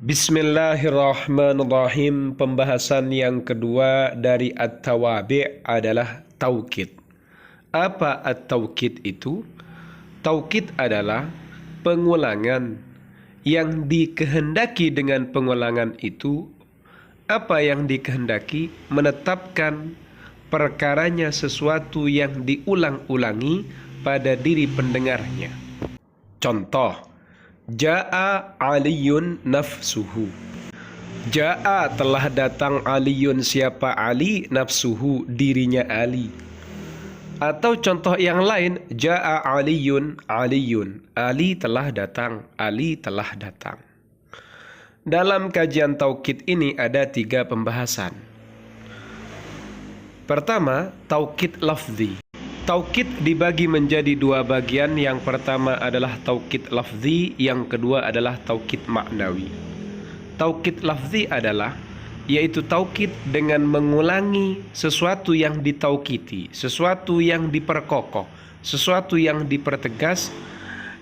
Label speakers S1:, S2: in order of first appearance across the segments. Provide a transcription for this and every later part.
S1: Bismillahirrahmanirrahim. Pembahasan yang kedua dari at-tawabi' adalah taukid. Apa at-taukid itu? Taukid adalah pengulangan yang dikehendaki. Dengan pengulangan itu, apa yang dikehendaki? Menetapkan perkaranya sesuatu yang diulang-ulangi pada diri pendengarnya. Contoh, Ja'a Aliyun nafsuhu. Ja'a telah datang Aliyun, siapa Ali? Nafsuhu, dirinya Ali. Atau contoh yang lain, Ja'a Aliyun Aliyun. Ali telah datang, Ali telah datang. Dalam kajian taukid ini ada 3 pembahasan. Pertama, taukid lafzi. Taukid dibagi menjadi 2 bagian. Yang pertama adalah taukid lafzi, yang kedua adalah taukid maknawi. Taukid lafzi adalah yaitu taukid dengan mengulangi sesuatu yang ditaukiti, sesuatu yang diperkokoh, sesuatu yang dipertegas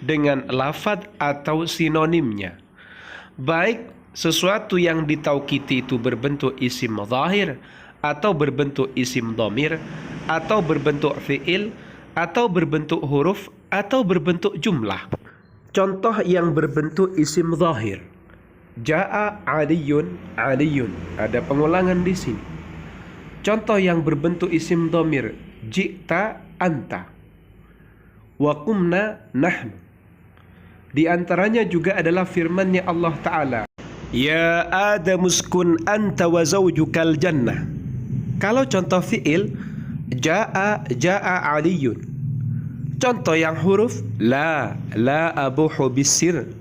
S1: dengan lafadz atau sinonimnya. Baik sesuatu yang ditaukiti itu berbentuk isim zahir, atau berbentuk isim dhamir, atau berbentuk fi'il, atau berbentuk huruf, atau berbentuk jumlah. Contoh yang berbentuk isim zahir, Ja'a Aliyun Aliyun, ada pengulangan di sini. Contoh yang berbentuk isim dhamir, Ji'ta anta, wa qumna nahnu. Di antaranya juga adalah firman-Nya Allah Ta'ala, Ya Adam uskun anta wa zawjukal jannah. Kalau contoh fi'il, Ja'a Aliyun. Contoh yang huruf, La abuhu bisir.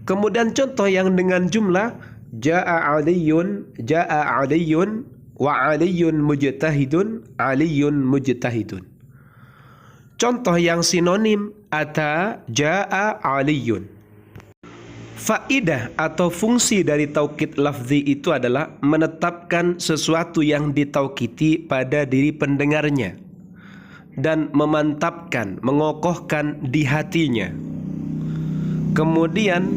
S1: Kemudian contoh yang dengan jumlah, Ja'a Aliyun wa Aliyun mujtahidun, Aliyun mujtahidun. Contoh yang sinonim, Ata Ja'a Aliyun. Faidah atau fungsi dari taukid lafzi itu adalah menetapkan sesuatu yang ditaukiti pada diri pendengarnya dan memantapkan, mengokohkan di hatinya. Kemudian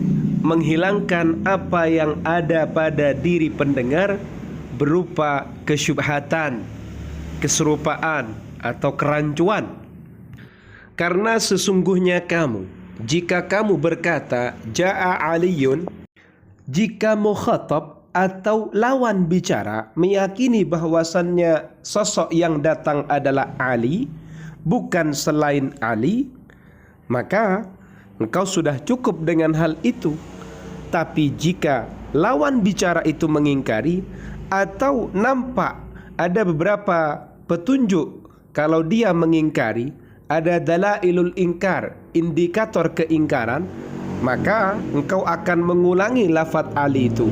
S1: menghilangkan apa yang ada pada diri pendengar berupa kesyubhatan, keserupaan, atau kerancuan. Karena sesungguhnya kamu, jika kamu berkata Ja'a Aliyun, jika mukhatab atau lawan bicara meyakini bahwasannya sosok yang datang adalah Ali, bukan selain Ali, maka engkau sudah cukup dengan hal itu. Tapi jika lawan bicara itu mengingkari atau nampak ada beberapa petunjuk kalau dia mengingkari, ada dalailul ingkar, indikator keingkaran, maka engkau akan mengulangi lafadz Ali itu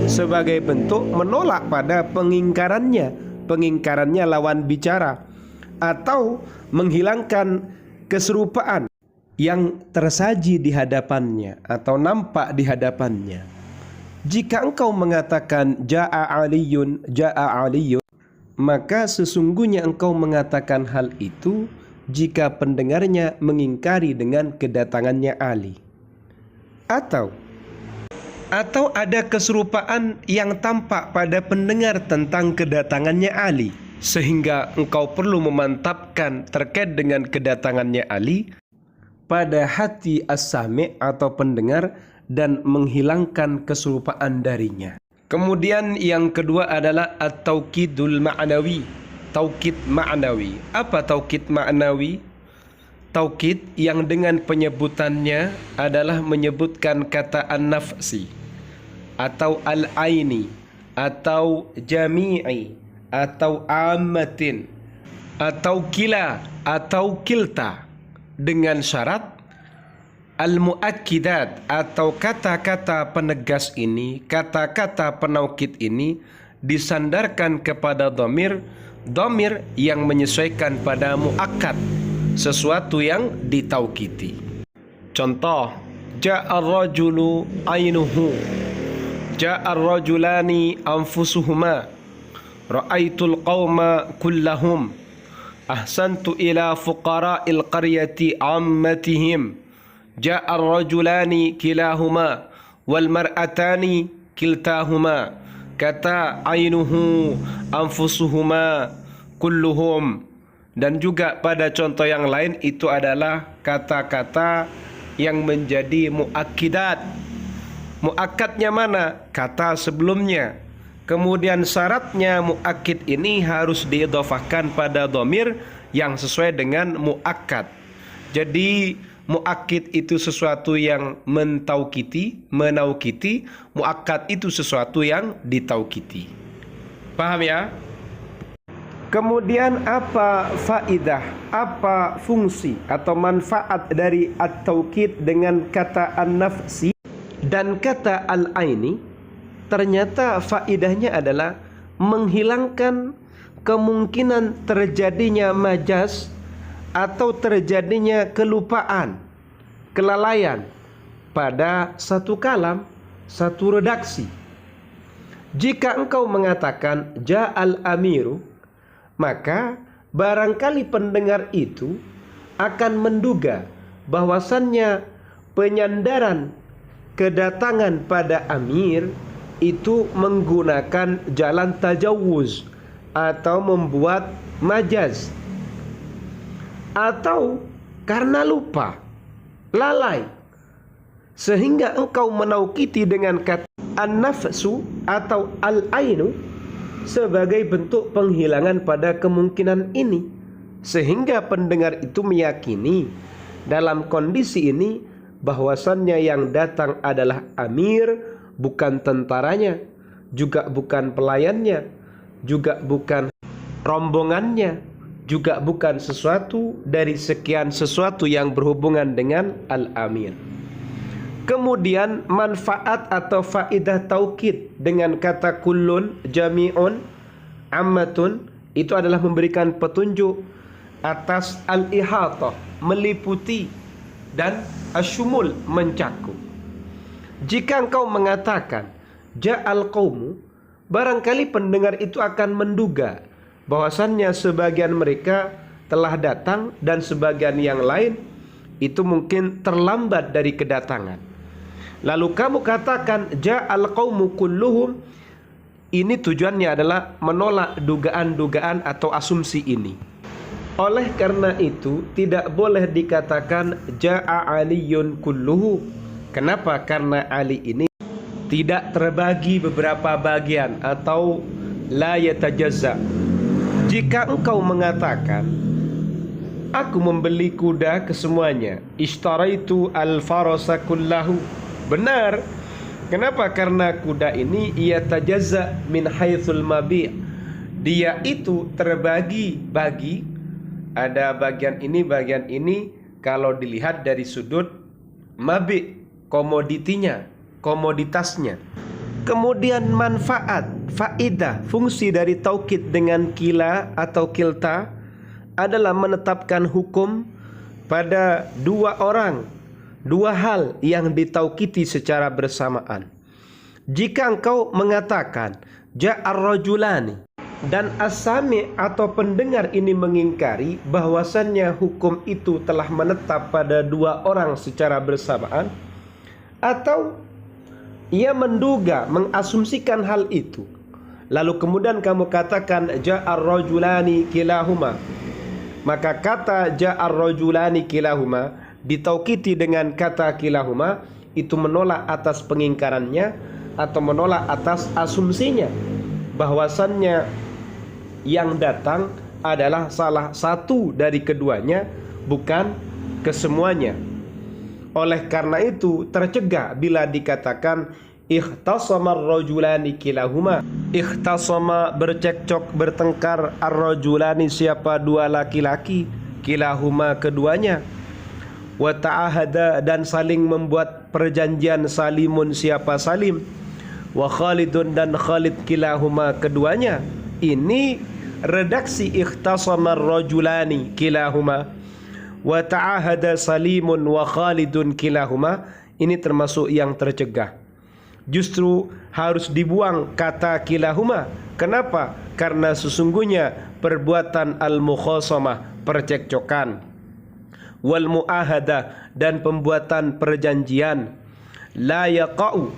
S1: sebagai bentuk menolak pada pengingkarannya lawan bicara, atau menghilangkan keserupaan yang tersaji di hadapannya atau nampak di hadapannya. Jika engkau mengatakan Ja'a Aliyun, maka sesungguhnya engkau mengatakan hal itu jika pendengarnya mengingkari dengan kedatangannya Ali, atau ada keserupaan yang tampak pada pendengar tentang kedatangannya Ali, sehingga engkau perlu memantapkan terkait dengan kedatangannya Ali pada hati as-sami' atau pendengar dan menghilangkan keserupaan darinya. Kemudian yang kedua adalah at-taukidul ma'nawi. Taukid ma'nawi. Apa taukid ma'nawi? Taukid yang dengan penyebutannya adalah menyebutkan kata an-nafsi, atau al-aini, atau jami'i, atau ammatin, atau kila, atau kilta, dengan syarat al-mu'akkidat, atau kata-kata penegas ini, kata-kata penaukid ini disandarkan kepada dhamir yang menyesuaikan pada muakkad, sesuatu yang ditaukiti. Contoh, Ja'ar rajulu ainuhu, Ja'ar rajulani anfusuhuma, Ra'aitul qawma kullahum, Ahsantu ila fuqara'il qaryati ammatihim, Ja'ar rajulani kilahuma, wal mar'atani kiltahuma, kata ainuhu anfusuhuma kulluhum. Dan juga pada contoh yang lain itu adalah kata-kata yang menjadi muakkidat. Muakkadnya mana? Kata sebelumnya. Kemudian syaratnya muakkid ini harus diidhafahkan pada dhamir yang sesuai dengan muakkad. Jadi muakkid itu sesuatu yang menaukiti, muakkad itu sesuatu yang ditaukiti. Paham ya? Kemudian apa faidah, apa fungsi atau manfaat dari at-taukid dengan kata an-nafsi dan kata al-aini? Ternyata faidahnya adalah menghilangkan kemungkinan terjadinya majaz atau terjadinya kelupaan, kelalaian pada satu kalam, satu redaksi. Jika engkau mengatakan ja'al amiru, maka barangkali pendengar itu akan menduga bahwasannya penyandaran kedatangan pada amir itu menggunakan jalan tajawuz atau membuat majaz, atau karena lupa, lalai, sehingga engkau menaukiti dengan kata an-nafsu atau al-ainu sebagai bentuk penghilangan pada kemungkinan ini, sehingga pendengar itu meyakini dalam kondisi ini bahwasannya yang datang adalah amir, bukan tentaranya, juga bukan pelayannya, juga bukan rombongannya, juga bukan sesuatu dari sekian sesuatu yang berhubungan dengan al-amir. Kemudian manfaat atau faidah taukid dengan kata kullun, jami'un, ammatun, itu adalah memberikan petunjuk atas al-ihatah, meliputi, dan asyumul, mencakup. Jika engkau mengatakan ja'al qaumu, barangkali pendengar itu akan menduga bahwasannya sebagian mereka telah datang dan sebagian yang lain itu mungkin terlambat dari kedatangan. Lalu kamu katakan ja'al qaumu kulluhum, ini tujuannya adalah menolak dugaan-dugaan atau asumsi ini. Oleh karena itu tidak boleh dikatakan ja'a aliyun kulluhu. Kenapa? Karena Ali ini tidak terbagi beberapa bagian atau la yatajazza. Jika engkau mengatakan aku membeli kuda kesemuanya, ishtaraitu al-farasa kullahu, benar. Kenapa? Karena kuda ini ia tajazza min haitsul mabi'. Dia itu terbagi-bagi, ada bagian ini kalau dilihat dari sudut mabi', komoditinya, komoditasnya. Kemudian manfaat, faidah, fungsi dari taukid dengan kila atau kilta adalah menetapkan hukum pada dua orang, dua hal yang ditaukiti secara bersamaan. Jika engkau mengatakan ja'ar rajulani dan as-sami' atau pendengar ini mengingkari bahwasannya hukum itu telah menetap pada dua orang secara bersamaan, atau ia menduga, mengasumsikan hal itu, lalu kemudian kamu katakan ja'ar rajulani kilahuma, maka kata ja'ar rajulani kilahuma ditaukiti dengan kata kilahuma, itu menolak atas pengingkarannya atau menolak atas asumsinya bahwasannya yang datang adalah salah satu dari keduanya, bukan kesemuanya. Oleh karena itu tercegah bila dikatakan ikhtasama ar-rajulani kilahuma. Ikhtasama, bercekcok, bertengkar, ar-rajulani, siapa dua laki-laki, kilahuma, keduanya. Wa ta'ahada, dan saling membuat perjanjian, salimun, siapa Salim. Wa Khalidun, dan Khalid, kilahuma, keduanya. Ini redaksi ikhtasama ar-rajulani kilahuma. Wa ta'ahada Salimun wa Khalidun kilahuma, ini termasuk yang tercegah. Justru harus dibuang kata kilahuma. Kenapa? Karena sesungguhnya perbuatan al-mukhasamah, percekcokan, wal mu'ahadah, dan pembuatan perjanjian, la yaqa'u,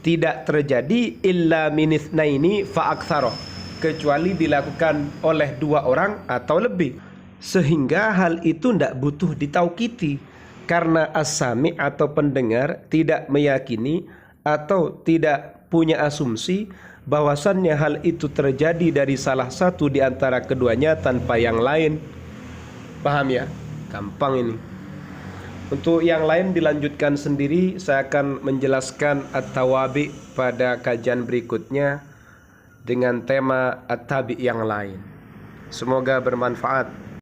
S1: tidak terjadi illa min itsnaini fa aktsara, kecuali dilakukan oleh 2 orang atau lebih. Sehingga hal itu tidak butuh ditaukiti, karena as-sami atau pendengar tidak meyakini atau tidak punya asumsi bahwasannya hal itu terjadi dari salah satu di antara keduanya tanpa yang lain. Paham ya? Gampang ini. Untuk yang lain dilanjutkan sendiri, saya akan menjelaskan at-tawabi pada kajian berikutnya dengan tema at-tabi yang lain. Semoga bermanfaat.